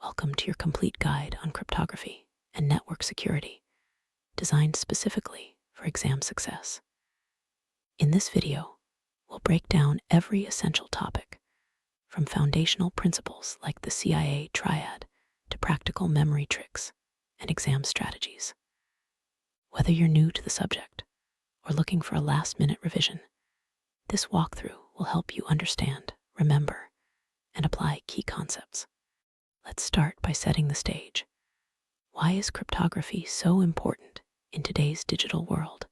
Welcome to your complete guide on cryptography and network security, designed specifically for exam success. In this video, we'll break down every essential topic, from foundational principles like the CIA Triad to practical memory tricks and exam strategies. Whether you're new to the subject or looking for a last-minute revision, this walkthrough will help you understand, remember, and apply key concepts. Let's start by setting the stage. Why is cryptography so important in today's digital world?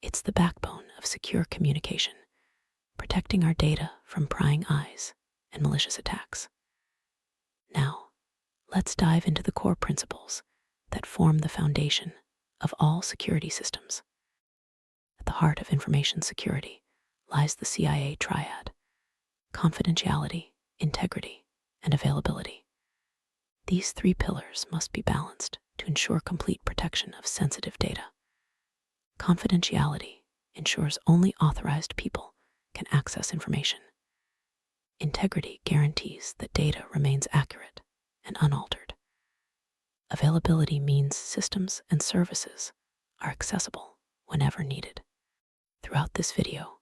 It's the backbone of secure communication, protecting our data from prying eyes and malicious attacks. Now, let's dive into the core principles that form the foundation of all security systems. At the heart of information security lies the CIA Triad: confidentiality, integrity, and availability. These three pillars must be balanced to ensure complete protection of sensitive data. Confidentiality ensures only authorized people can access information. Integrity guarantees that data remains accurate and unaltered. Availability means systems and services are accessible whenever needed. Throughout this video,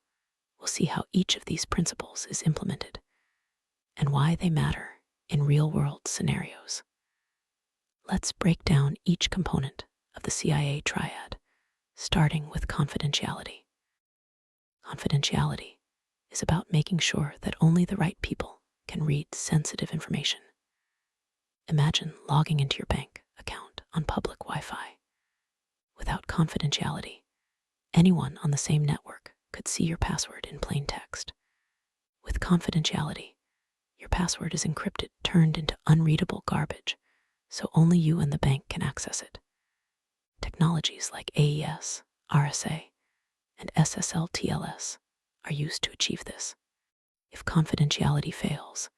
we'll see how each of these principles is implemented and why they matter in real-world scenarios. Let's break down each component of the CIA Triad, starting with confidentiality. Confidentiality is about making sure that only the right people can read sensitive information. Imagine logging into your bank account on public Wi-Fi. Without confidentiality, anyone on the same network could see your password in plain text. With confidentiality, your password is encrypted, turned into unreadable garbage, so only you and the bank can access it. Technologies like AES, RSA, and SSL/TLS are used to achieve this. If confidentiality fails,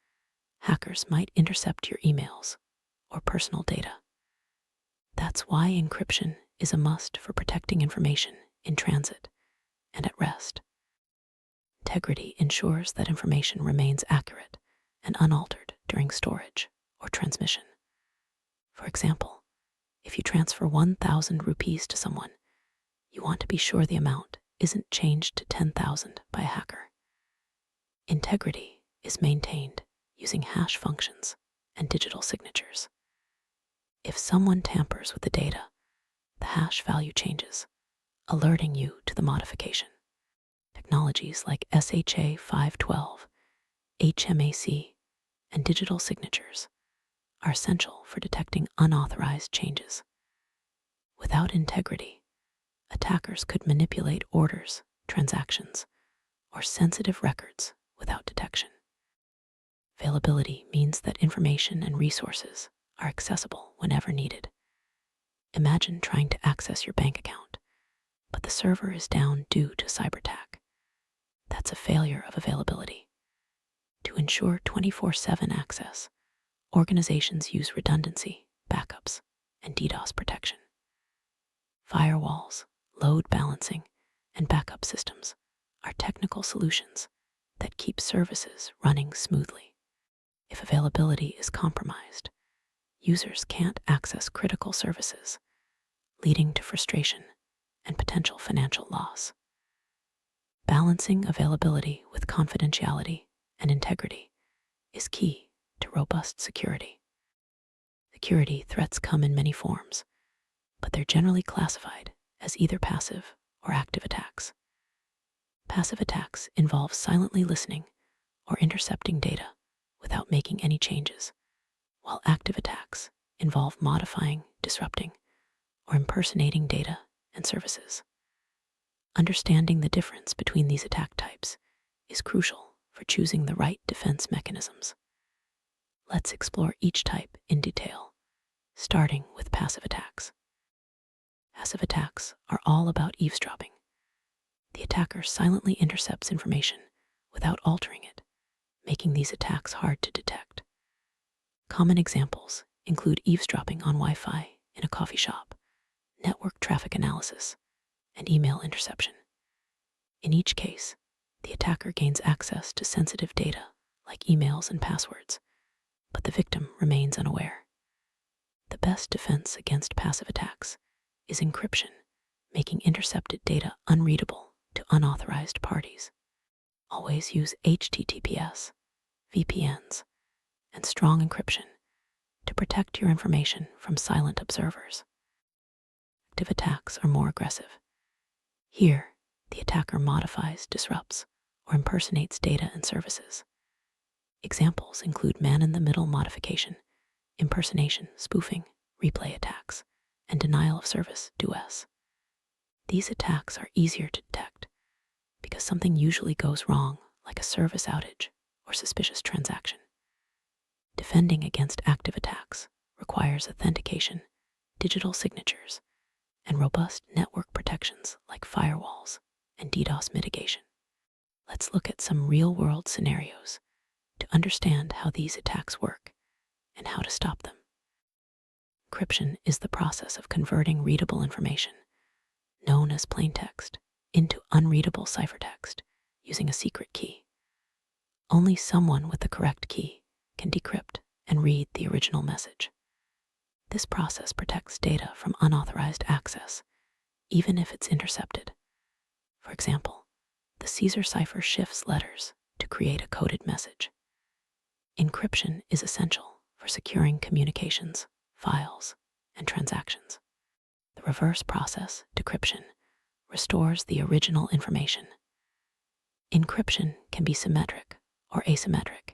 hackers might intercept your emails or personal data. That's why encryption is a must for protecting information in transit and at rest. Integrity ensures that information remains accurate and unaltered during storage or transmission. For example, if you transfer 1,000 rupees to someone, you want to be sure the amount isn't changed to 10,000 by a hacker. Integrity is maintained using hash functions and digital signatures. If someone tampers with the data, the hash value changes, alerting you to the modification. Technologies like SHA-512, HMAC, and digital signatures are essential for detecting unauthorized changes. Without integrity, attackers could manipulate orders, transactions, or sensitive records without detection. Availability means that information and resources are accessible whenever needed. Imagine trying to access your bank account, but the server is down due to cyber attack. That's a failure of availability. To ensure 24/7 access, organizations use redundancy, backups, and DDoS protection. Firewalls, load balancing, and backup systems are technical solutions that keep services running smoothly. If availability is compromised, users can't access critical services, leading to frustration and potential financial loss. Balancing availability with confidentiality and integrity is key to robust security. Security threats come in many forms, but they're generally classified as either passive or active attacks. Passive attacks involve silently listening or intercepting data without making any changes, while active attacks involve modifying, disrupting, or impersonating data and services. Understanding the difference between these attack types is crucial for choosing the right defense mechanisms. Let's explore each type in detail, starting with passive attacks. Passive attacks are all about eavesdropping. The attacker silently intercepts information without altering it, making these attacks hard to detect. Common examples include eavesdropping on Wi-Fi in a coffee shop, network traffic analysis, and email interception. In each case, the attacker gains access to sensitive data like emails and passwords, but the victim remains unaware. The best defense against passive attacks is encryption, making intercepted data unreadable to unauthorized parties. Always use HTTPS, VPNs, and strong encryption to protect your information from silent observers. Active attacks are more aggressive. Here, the attacker modifies, disrupts, or impersonates data and services. Examples include man-in-the-middle modification, impersonation, spoofing, replay attacks, and denial of service, DoS. These attacks are easier to detect because something usually goes wrong, like a service outage or suspicious transaction. Defending against active attacks requires authentication, digital signatures, and robust network protections like firewalls and DDoS mitigation. Let's look at some real-world scenarios to understand how these attacks work and how to stop them. Encryption is the process of converting readable information, known as plaintext, into unreadable ciphertext using a secret key. Only someone with the correct key can decrypt and read the original message. This process protects data from unauthorized access, even if it's intercepted. For example, the Caesar cipher shifts letters to create a coded message. Encryption is essential for securing communications, files, and transactions. The reverse process, decryption, restores the original information. Encryption can be symmetric or asymmetric,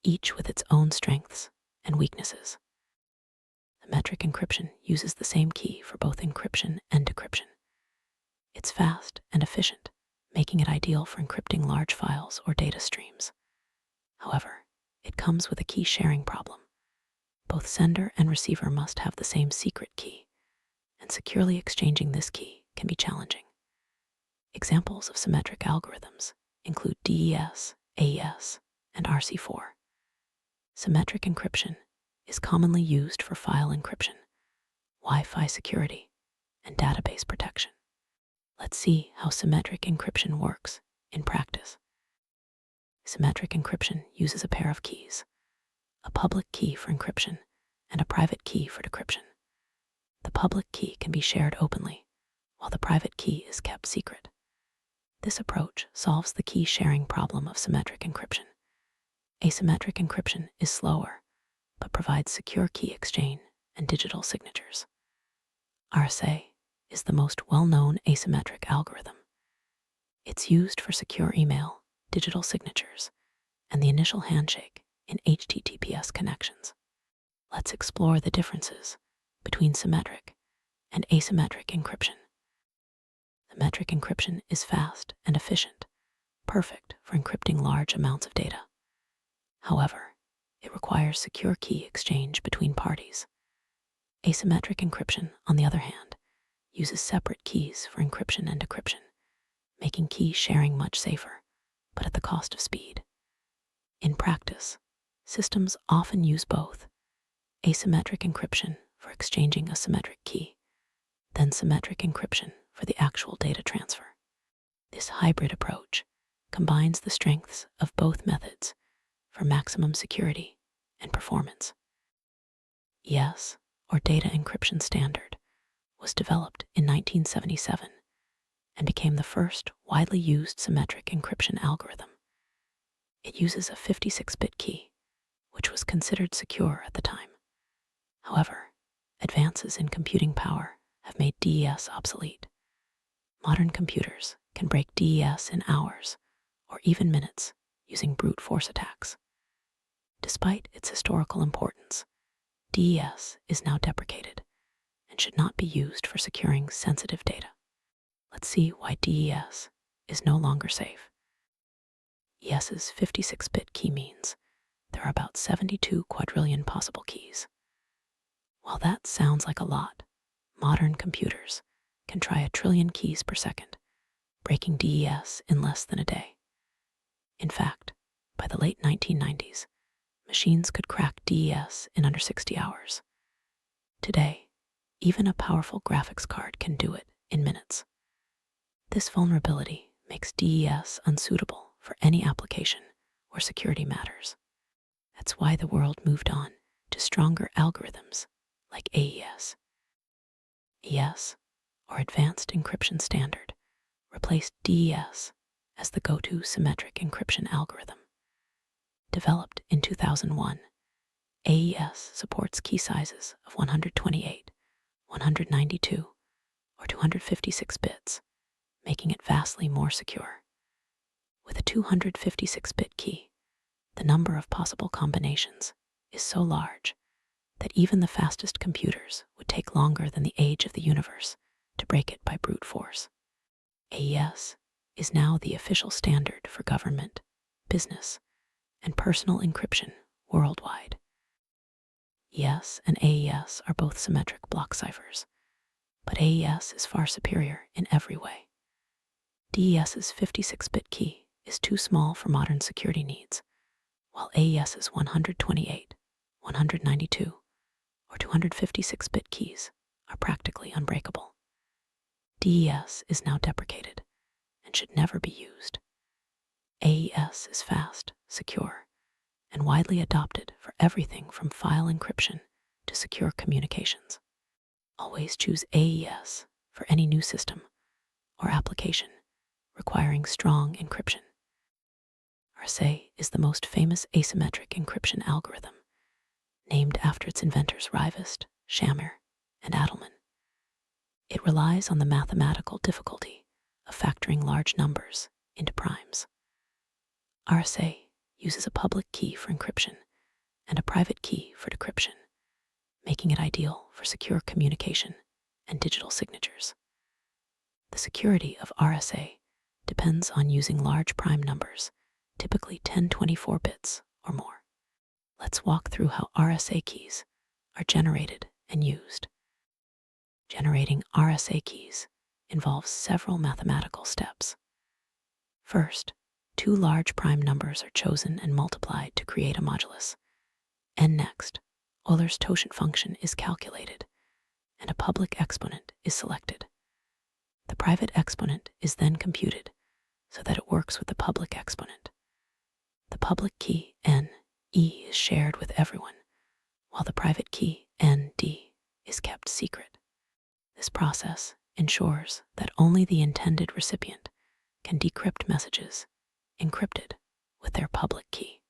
each with its own strengths and weaknesses. Symmetric encryption uses the same key for both encryption and decryption. It's fast and efficient, making it ideal for encrypting large files or data streams. However, it comes with a key sharing problem. Both sender and receiver must have the same secret key, and securely exchanging this key can be challenging. Examples of symmetric algorithms include DES, AES, and RC4. Symmetric encryption is commonly used for file encryption, Wi-Fi security, and database protection. Let's see how symmetric encryption works in practice. Symmetric encryption uses a pair of keys, a public key for encryption and a private key for decryption. The public key can be shared openly, while the private key is kept secret. This approach solves the key sharing problem of symmetric encryption. Asymmetric encryption is slower, but provides secure key exchange and digital signatures. RSA is the most well-known asymmetric algorithm. It's used for secure email, digital signatures, and the initial handshake in HTTPS connections. Let's explore the differences between symmetric and asymmetric encryption. Symmetric encryption is fast and efficient, perfect for encrypting large amounts of data. However, it requires secure key exchange between parties. Asymmetric encryption, on the other hand, uses separate keys for encryption and decryption, making key sharing much safer, but at the cost of speed. In practice, systems often use both: asymmetric encryption for exchanging a symmetric key, then symmetric encryption for the actual data transfer. This hybrid approach combines the strengths of both methods for maximum security and performance. ES, or Data Encryption Standard, was developed in 1977 and became the first widely used symmetric encryption algorithm. It uses a 56-bit key, which was considered secure at the time. However, advances in computing power have made DES obsolete. Modern computers can break DES in hours or even minutes using brute force attacks. Despite its historical importance, DES is now deprecated and should not be used for securing sensitive data. Let's see why DES is no longer safe. ES's 56-bit key means there are about 72 quadrillion possible keys. While that sounds like a lot, modern computers can try 1 trillion keys per second, breaking DES in less than a day. In fact, by the late 1990s, machines could crack DES in under 60 hours. Today, even a powerful graphics card can do it in minutes. This vulnerability makes DES unsuitable for any application where security matters. That's why the world moved on to stronger algorithms like AES. AES, or Advanced Encryption Standard, replaced DES as the go-to symmetric encryption algorithm. Developed in 2001, AES supports key sizes of 128, 192, or 256 bits, making it vastly more secure. With a 256-bit key, the number of possible combinations is so large that even the fastest computers would take longer than the age of the universe to break it by brute force. AES is now the official standard for government, business, and personal encryption worldwide. ES and AES are both symmetric block ciphers, but AES is far superior in every way. DES's 56-bit key is too small for modern security needs, while AES's 128, 192, or 256-bit keys are practically unbreakable. DES is now deprecated and should never be used. AES is fast, secure, and widely adopted for everything from file encryption to secure communications. Always choose AES for any new system or application requiring strong encryption. RSA is the most famous asymmetric encryption algorithm, named after its inventors Rivest, Shamir, and Adelman. It relies on the mathematical difficulty of factoring large numbers into primes. RSA uses a public key for encryption and a private key for decryption, making it ideal for secure communication and digital signatures. The security of RSA depends on using large prime numbers, typically 1024 bits or more. Let's walk through how RSA keys are generated and used. Generating RSA keys involves several mathematical steps. First, two large prime numbers are chosen and multiplied to create a modulus. And next, Euler's totient function is calculated, and a public exponent is selected. The private exponent is then computed so that it works with the public exponent. The public key N, E is shared with everyone, while the private key N, D is kept secret. This process ensures that only the intended recipient can decrypt messages encrypted with their public key.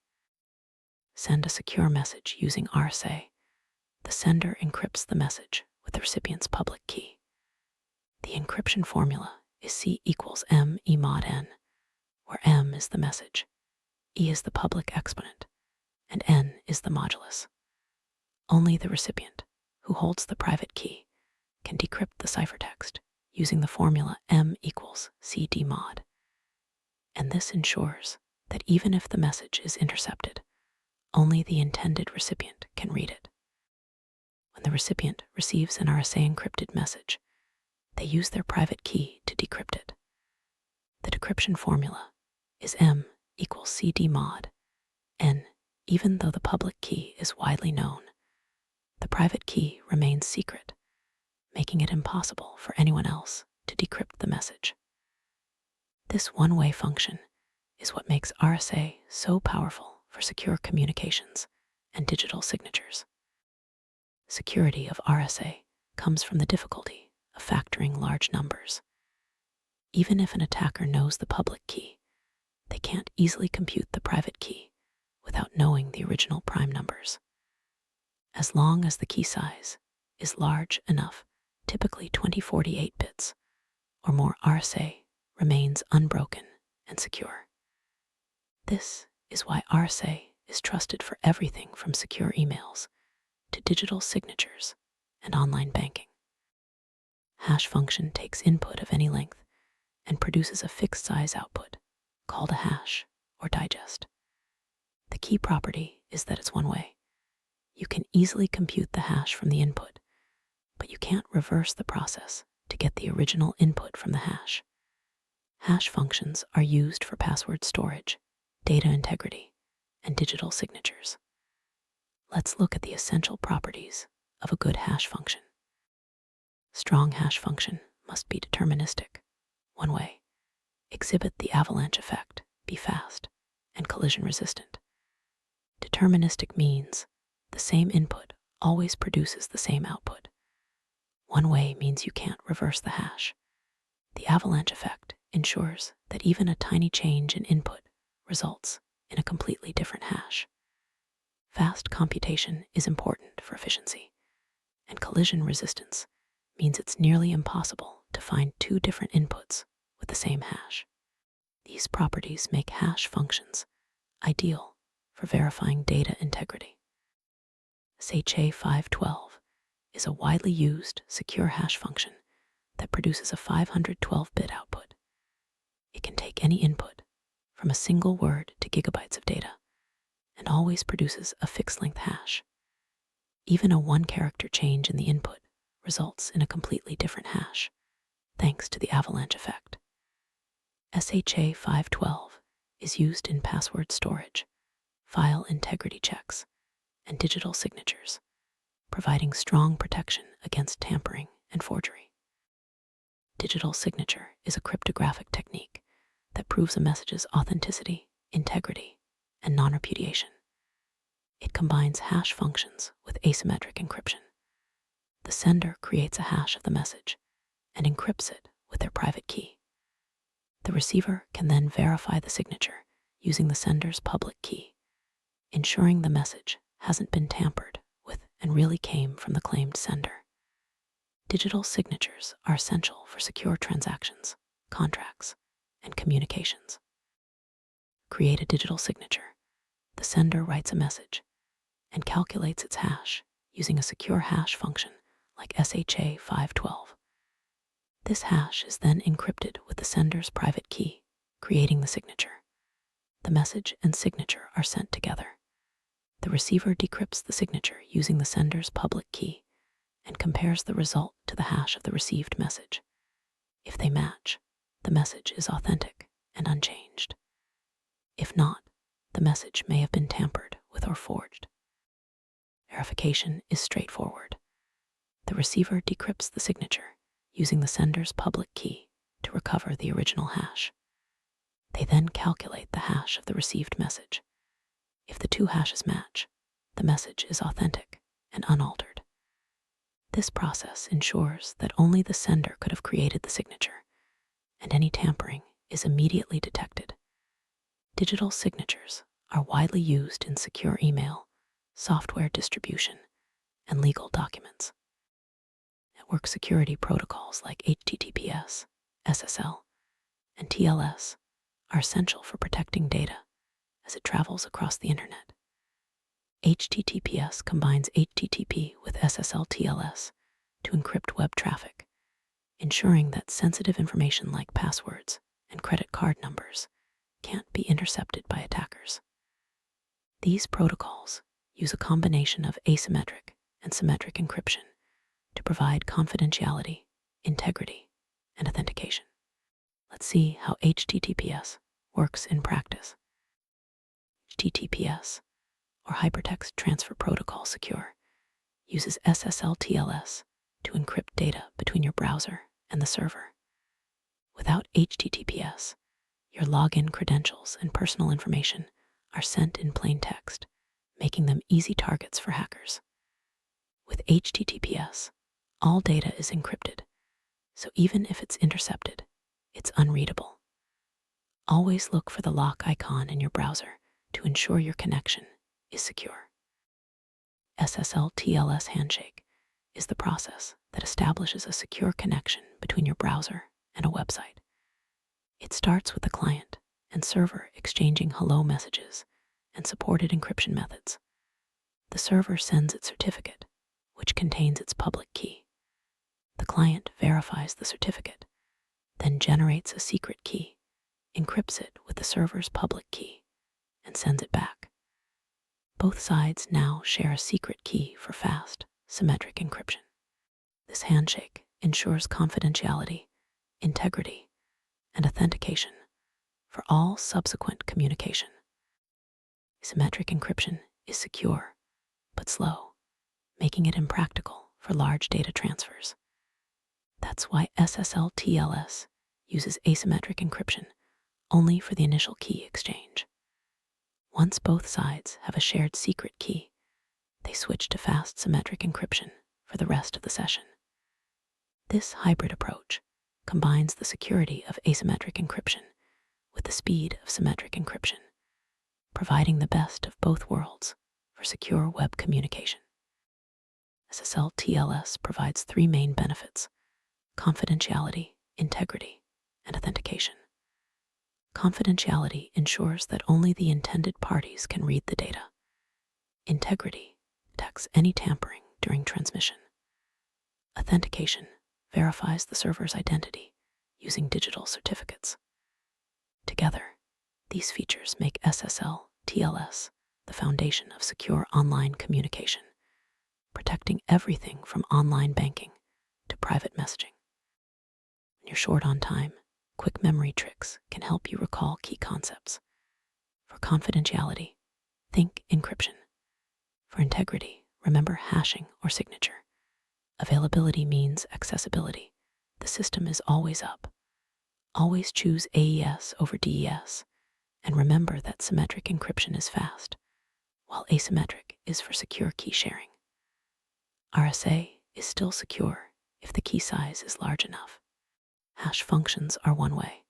Send a secure message using RSA. The sender encrypts the message with the recipient's public key. The encryption formula is C equals M E mod N, where M is the message, E is the public exponent, and N is the modulus. Only the recipient, who holds the private key, can decrypt the ciphertext using the formula M equals C D mod. And this ensures that even if the message is intercepted, only the intended recipient can read it. When the recipient receives an RSA encrypted message, they use their private key to decrypt it. The decryption formula is M equals C D mod N. Even though the public key is widely known, the private key remains secret, making it impossible for anyone else to decrypt the message. This one-way function is what makes RSA so powerful for secure communications and digital signatures. Security of RSA comes from the difficulty of factoring large numbers. Even if an attacker knows the public key, they can't easily compute the private key without knowing the original prime numbers. As long as the key size is large enough, typically 2048 bits or more, RSA remains unbroken and secure. This is why RSA is trusted for everything from secure emails to digital signatures and online banking. Hash function takes input of any length and produces a fixed size output called a hash or digest. The key property is that it's one way. You can easily compute the hash from the input, but you can't reverse the process to get the original input from the hash. Hash functions are used for password storage, data integrity, and digital signatures. Let's look at the essential properties of a good hash function. Strong hash function must be deterministic, one way, exhibit the avalanche effect, be fast, and collision resistant. Deterministic means the same input always produces the same output. One way means you can't reverse the hash. The avalanche effect ensures that even a tiny change in input results in a completely different hash. Fast computation is important for efficiency, and collision resistance means it's nearly impossible to find two different inputs with the same hash. These properties make hash functions ideal for verifying data integrity. SHA-512 is a widely used secure hash function that produces a 512-bit output. It can take any input, from a single word to gigabytes of data, and always produces a fixed-length hash. Even a one-character change in the input results in a completely different hash, thanks to the avalanche effect. SHA-512 is used in password storage, file integrity checks, and digital signatures, providing strong protection against tampering and forgery. Digital signature is a cryptographic technique that proves a message's authenticity, integrity, and non-repudiation. It combines hash functions with asymmetric encryption. The sender creates a hash of the message and encrypts it with their private key. The receiver can then verify the signature using the sender's public key, ensuring the message hasn't been tampered with and really came from the claimed sender. Digital signatures are essential for secure transactions, contracts, and communications. Create a digital signature. The sender writes a message and calculates its hash using a secure hash function like SHA-512. This hash is then encrypted with the sender's private key, creating the signature. The message and signature are sent together. The receiver decrypts the signature using the sender's public key and compares the result to the hash of the received message. If they match, the message is authentic and unchanged. If not, the message may have been tampered with or forged. Verification is straightforward. The receiver decrypts the signature using the sender's public key to recover the original hash. They then calculate the hash of the received message. If the two hashes match, the message is authentic and unaltered. This process ensures that only the sender could have created the signature, and any tampering is immediately detected. Digital signatures are widely used in secure email, software distribution, and legal documents. Network security protocols like HTTPS, SSL, and TLS are essential for protecting data as it travels across the internet. HTTPS combines HTTP with SSL TLS to encrypt web traffic, ensuring that sensitive information like passwords and credit card numbers can't be intercepted by attackers. These protocols use a combination of asymmetric and symmetric encryption to provide confidentiality, integrity, and authentication. Let's see how HTTPS works in practice. HTTPS, or Hypertext Transfer Protocol Secure, uses SSL TLS to encrypt data between your browser and the server. Without HTTPS, your login credentials and personal information are sent in plain text, making them easy targets for hackers. With HTTPS, all data is encrypted, so even if it's intercepted, it's unreadable. Always look for the lock icon in your browser to ensure your connection is secure. SSL TLS handshake is the process that establishes a secure connection between your browser and a website. It starts with the client and server exchanging hello messages and supported encryption methods. The server sends its certificate, which contains its public key. The client verifies the certificate, then generates a secret key, encrypts it with the server's public key, and sends it back. Both sides now share a secret key for fast, symmetric encryption. This handshake ensures confidentiality, integrity, and authentication for all subsequent communication. Symmetric encryption is secure, but slow, making it impractical for large data transfers. That's why SSL TLS uses asymmetric encryption only for the initial key exchange. Once both sides have a shared secret key, they switch to fast symmetric encryption for the rest of the session. This hybrid approach combines the security of asymmetric encryption with the speed of symmetric encryption, providing the best of both worlds for secure web communication. SSL TLS provides three main benefits: confidentiality, integrity, and authentication. Confidentiality ensures that only the intended parties can read the data. Integrity detects any tampering during transmission. Authentication verifies the server's identity using digital certificates. Together, these features make SSL TLS the foundation of secure online communication, protecting everything from online banking to private messaging. When you're short on time, quick memory tricks can help you recall key concepts. For confidentiality, think encryption. For integrity, remember hashing or signature. Availability means accessibility. The system is always up. Always choose AES over DES, and remember that symmetric encryption is fast, while asymmetric is for secure key sharing. RSA is still secure if the key size is large enough. Hash functions are one way,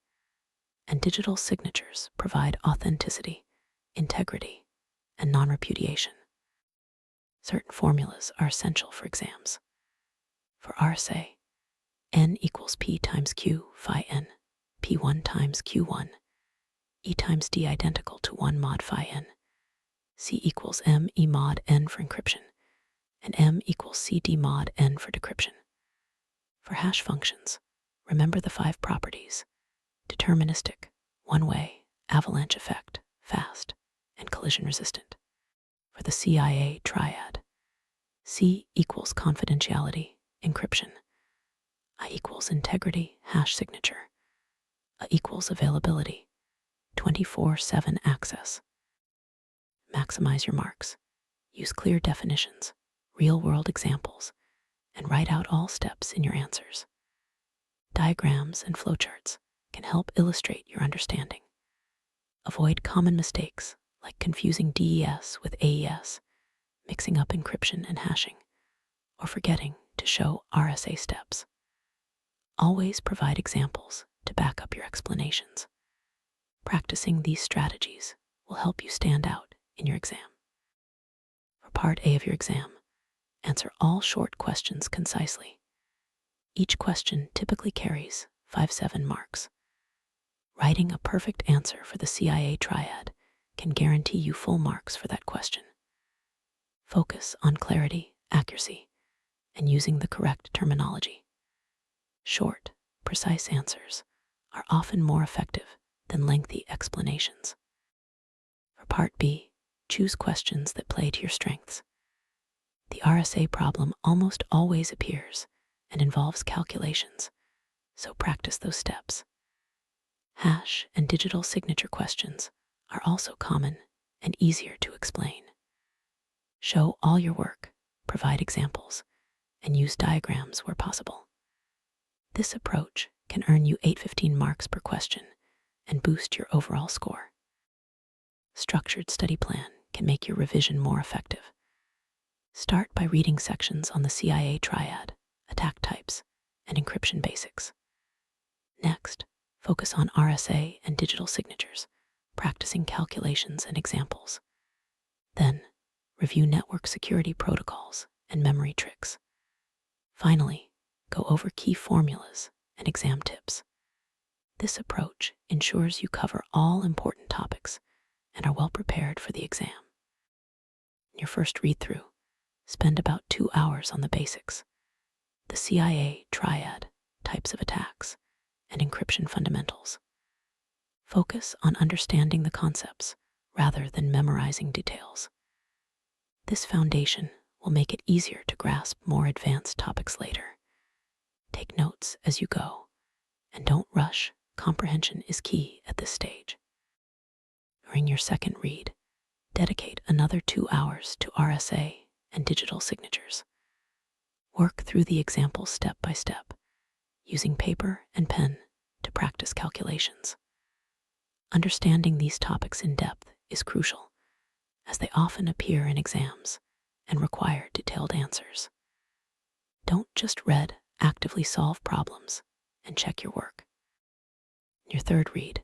and digital signatures provide authenticity, integrity, and non-repudiation. Certain formulas are essential for exams. For RSA, n equals p times q phi n, p1 times q1, e times d identical to 1 mod phi n, c equals m e mod n for encryption, and m equals c d mod n for decryption. For hash functions, remember the 5 properties: deterministic, one-way, avalanche effect, fast, and collision resistant. For the CIA Triad, C equals confidentiality, encryption, I equals integrity, hash signature, A equals availability, 24/7 access. Maximize your marks. Use clear definitions, real-world examples, and write out all steps in your answers. Diagrams and flowcharts can help illustrate your understanding. Avoid common mistakes like confusing DES with AES, mixing up encryption and hashing, or forgetting to show RSA steps. Always provide examples to back up your explanations. Practicing these strategies will help you stand out in your exam. For Part A of your exam, answer all short questions concisely. Each question typically carries 5-7 marks. Writing a perfect answer for the CIA Triad can guarantee you full marks for that question. Focus on clarity, accuracy, and using the correct terminology. Short, precise answers are often more effective than lengthy explanations. For Part B, choose questions that play to your strengths. The RSA problem almost always appears and involves calculations, so practice those steps. Hash and digital signature questions are also common and easier to explain. Show all your work, provide examples, and use diagrams where possible. This approach can earn you 8-15 marks per question and boost your overall score. Structured study plan can make your revision more effective. Start by reading sections on the CIA Triad, attack types, and encryption basics. Next, focus on RSA and digital signatures, practicing calculations and examples. Then, review network security protocols and memory tricks. Finally, go over key formulas and exam tips. This approach ensures you cover all important topics and are well prepared for the exam. In your first read-through, spend about 2 hours on the basics: the CIA Triad, types of attacks, and encryption fundamentals. Focus on understanding the concepts rather than memorizing details. This foundation will make it easier to grasp more advanced topics later. Take notes as you go, and don't rush. Comprehension is key at this stage. During your second read, dedicate another 2 hours to RSA and digital signatures. Work through the examples step by step, using paper and pen to practice calculations. Understanding these topics in depth is crucial as they often appear in exams and require detailed answers. Don't just read, actively solve problems and check your work. In your third read,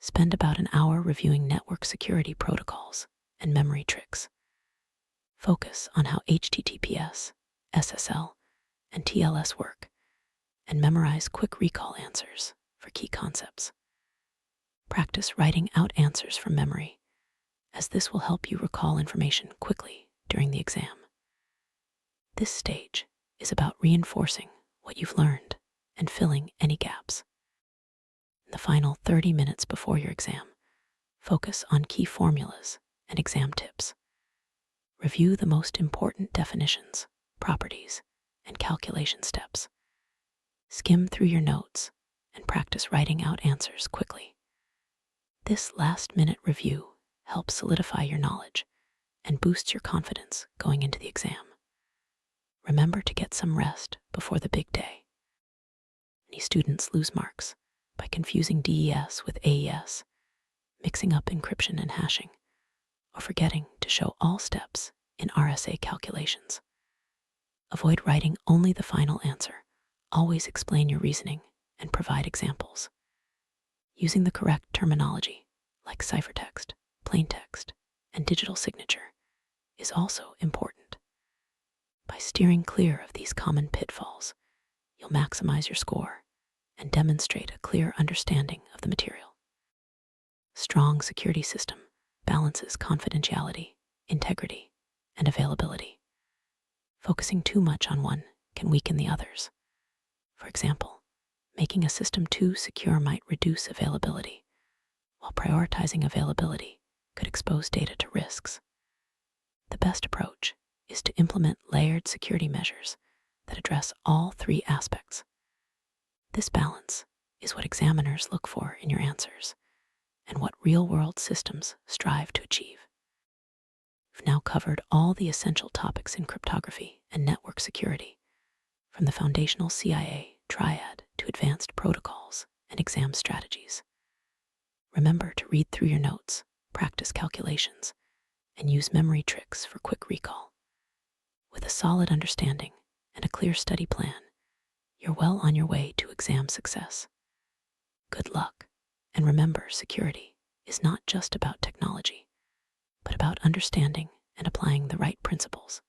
spend about an hour reviewing network security protocols and memory tricks. Focus on how HTTPS, SSL, and TLS work, and memorize quick recall answers for key concepts. Practice writing out answers from memory, as this will help you recall information quickly during the exam. This stage is about reinforcing what you've learned and filling any gaps. In the final 30 minutes before your exam, focus on key formulas and exam tips. Review the most important definitions, properties, and calculation steps. Skim through your notes and practice writing out answers quickly. This last-minute review helps solidify your knowledge and boosts your confidence going into the exam. Remember to get some rest before the big day. Many students lose marks by confusing DES with AES, mixing up encryption and hashing, or forgetting to show all steps in RSA calculations. Avoid writing only the final answer. Always explain your reasoning and provide examples. Using the correct terminology, like ciphertext, plaintext, and digital signature, is also important. By steering clear of these common pitfalls, you'll maximize your score and demonstrate a clear understanding of the material. Strong security system balances confidentiality, integrity, and availability. Focusing too much on one can weaken the others. For example, making a system too secure might reduce availability, while prioritizing availability could expose data to risks. The best approach is to implement layered security measures that address all three aspects. This balance is what examiners look for in your answers and what real-world systems strive to achieve. We've now covered all the essential topics in cryptography and network security, from the foundational CIA Triad to advanced protocols and exam strategies. Remember to read through your notes, practice calculations, and use memory tricks for quick recall. With a solid understanding and a clear study plan, you're well on your way to exam success. Good luck, and remember, security is not just about technology, but about understanding and applying the right principles